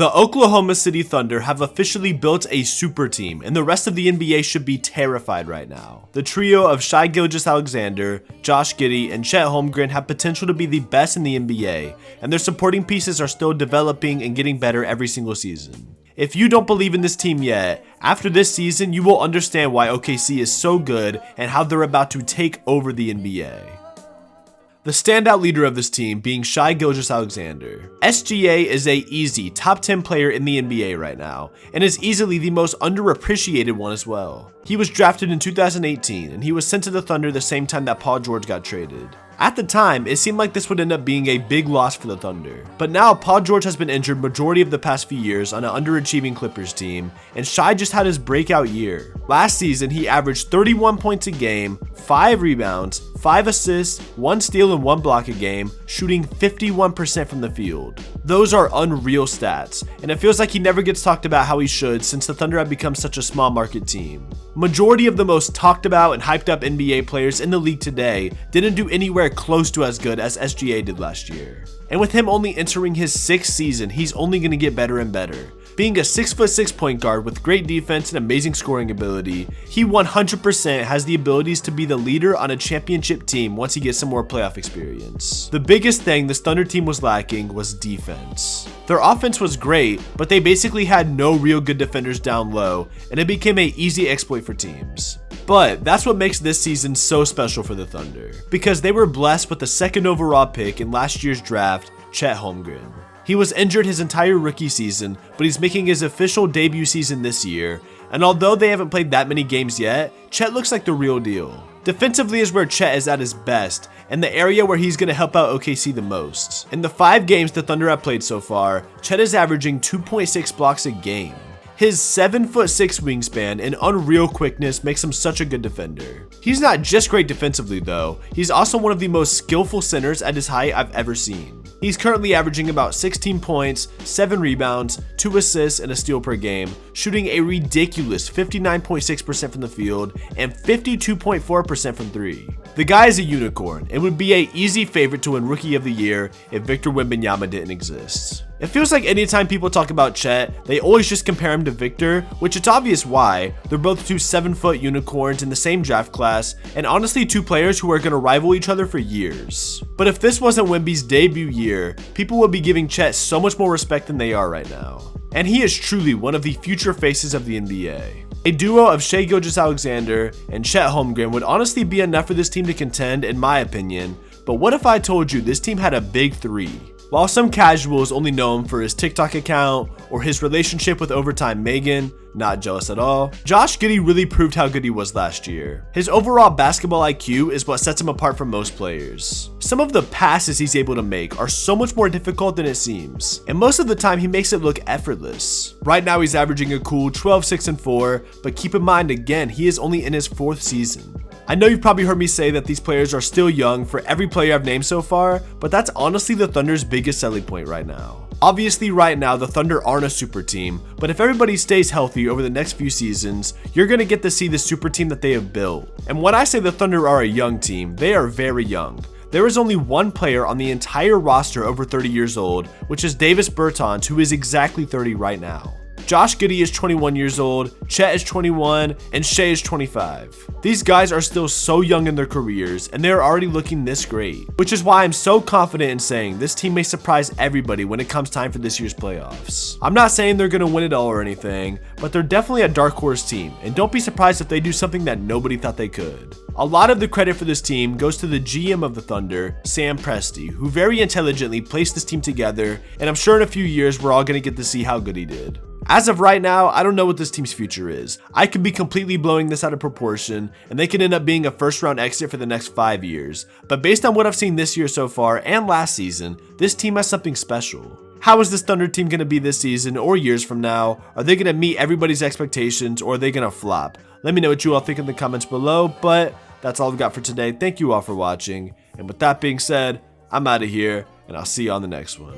The Oklahoma City Thunder have officially built a super team, and the rest of the NBA should be terrified right now. The trio of gilgeous-alexander, Josh Giddey, and Chet Holmgren have potential to be the best in the NBA, and their supporting pieces are still developing and getting better every single season. If you don't believe in this team yet, after this season you will understand why OKC is so good and how they're about to take over the NBA. The standout leader of this team being gilgeous-alexander. SGA is a easy top 10 player in the NBA right now, and is easily the most underappreciated one as well. He was drafted in 2018, and he was sent to the Thunder the same time that Paul George got traded. At the time, it seemed like this would end up being a big loss for the Thunder. But now, Paul George has been injured majority of the past few years on an underachieving Clippers team, and Shai just had his breakout year. Last season, he averaged 31 points a game, 5 rebounds, 5 assists, 1 steal and 1 block a game, shooting 51% from the field. Those are unreal stats, and it feels like he never gets talked about how he should since the Thunder have become such a small market team. Majority of the most talked about and hyped up NBA players in the league today didn't do anywhere close to as good as SGA did last year. And with him only entering his 6th season, he's only going to get better and better. Being a 6'6" point guard with great defense and amazing scoring ability, he 100% has the abilities to be the leader on a championship team once he gets some more playoff experience. The biggest thing this Thunder team was lacking was defense. Their offense was great, but they basically had no real good defenders down low, and it became an easy exploit for teams. But that's what makes this season so special for the Thunder, because they were blessed with the 2nd overall pick in last year's draft, Chet Holmgren. He was injured his entire rookie season, but he's making his official debut season this year, and although they haven't played that many games yet, Chet looks like the real deal. Defensively is where Chet is at his best, and the area where he's going to help out OKC the most. In the 5 games the Thunder have played so far, Chet is averaging 2.6 blocks a game. His 7'6" wingspan and unreal quickness makes him such a good defender. He's not just great defensively though, he's also one of the most skillful centers at his height I've ever seen. He's currently averaging about 16 points, 7 rebounds, 2 assists, and a steal per game, shooting a ridiculous 59.6% from the field and 52.4% from 3. The guy is a unicorn and would be an easy favorite to win Rookie of the Year if Victor Wembanyama didn't exist. It feels like anytime people talk about Chet, they always just compare him to Victor, which it's obvious why. They're both 2 7-foot unicorns in the same draft class, and honestly 2 players who are going to rival each other for years. But if this wasn't Wemby's debut year, people would be giving Chet so much more respect than they are right now. And he is truly one of the future faces of the NBA. A duo of gilgeous-alexander and Chet Holmgren would honestly be enough for this team to contend in my opinion, but what if I told you this team had a big 3? While some casuals only know him for his TikTok account or his relationship with Overtime Megan, not jealous at all, Josh Giddey really proved how good he was last year. His overall basketball IQ is what sets him apart from most players. Some of the passes he's able to make are so much more difficult than it seems, and most of the time he makes it look effortless. Right now he's averaging a cool 12, 6, and 4, but keep in mind again, he is only in his 4th season. I know you've probably heard me say that these players are still young for every player I've named so far, but that's honestly the Thunder's biggest selling point right now. Obviously right now the Thunder aren't a super team, but if everybody stays healthy over the next few seasons, you're going to get to see the super team that they have built. And when I say the Thunder are a young team, they are very young. There is only one player on the entire roster over 30 years old, which is Davis Bertans, who is exactly 30 right now. Josh Giddey is 21 years old, Chet is 21, and Shai is 25. These guys are still so young in their careers, and they are already looking this great, which is why I'm so confident in saying this team may surprise everybody when it comes time for this year's playoffs. I'm not saying they're going to win it all or anything, but they're definitely a dark horse team, and don't be surprised if they do something that nobody thought they could. A lot of the credit for this team goes to the GM of the Thunder, Sam Presti, who very intelligently placed this team together, and I'm sure in a few years we're all going to get to see how good he did. As of right now, I don't know what this team's future is. I could be completely blowing this out of proportion, and they could end up being a 1st-round exit for the next 5 years. But based on what I've seen this year so far and last season, this team has something special. How is this Thunder team going to be this season or years from now? Are they going to meet everybody's expectations or are they going to flop? Let me know what you all think in the comments below, but that's all I've got for today. Thank you all for watching, and with that being said, I'm out of here, and I'll see you on the next one.